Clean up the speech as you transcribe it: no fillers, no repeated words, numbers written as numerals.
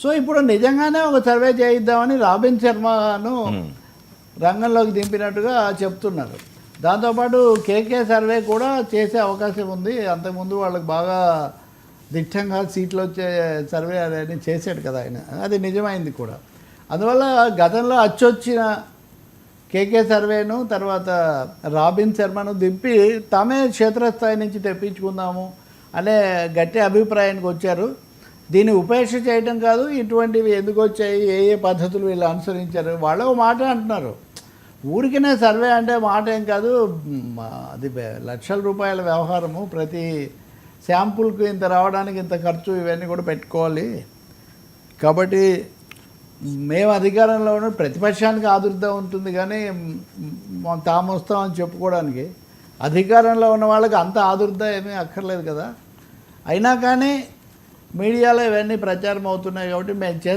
So ఇప్పుడు నిజంగానే ఒక సర్వే చేయిద్దామని రాబిన్ శర్మను రంగంలోకి దింపినట్టుగా చెప్తున్నారు. దాంతోపాటు కేకే సర్వే కూడా చేసే అవకాశం ఉంది. అంతకుముందు వాళ్ళకి బాగా దిట్టంగా సీట్లు వచ్చే సర్వే అని చేశాడు కదా ఆయన, అది నిజమైంది కూడా. అందువల్ల గతంలో అచ్చొచ్చిన కేకే సర్వేను తర్వాత రాబిన్ శర్మను దింపి తామే క్షేత్రస్థాయి నుంచి తెప్పించుకుందాము అనే గట్టి అభిప్రాయానికి వచ్చారు. దీన్ని ఉపేక్ష చేయటం కాదు, ఇటువంటివి ఎందుకు వచ్చాయి, ఏ ఏ పద్ధతులు వీళ్ళు అనుసరించారు, వాళ్ళు ఒక మాట అంటున్నారు. ఊరికినే సర్వే అంటే మాట ఏం కాదు, అది లక్షల రూపాయల వ్యవహారము, ప్రతి శాంపుల్కి ఇంత రావడానికి ఇంత ఖర్చు, ఇవన్నీ కూడా పెట్టుకోవాలి. కాబట్టి మేము అధికారంలో ఉన్న ప్రతిపక్షానికి ఆదుర్దా ఉంటుంది, కానీ తాము వస్తామని చెప్పుకోవడానికి అధికారంలో ఉన్న వాళ్ళకి అంత ఆదుర్దా ఏమీ అక్కర్లేదు కదా. అయినా కానీ మీడియాలో ఇవన్నీ ప్రచారం అవుతున్నాయి కాబట్టి మేము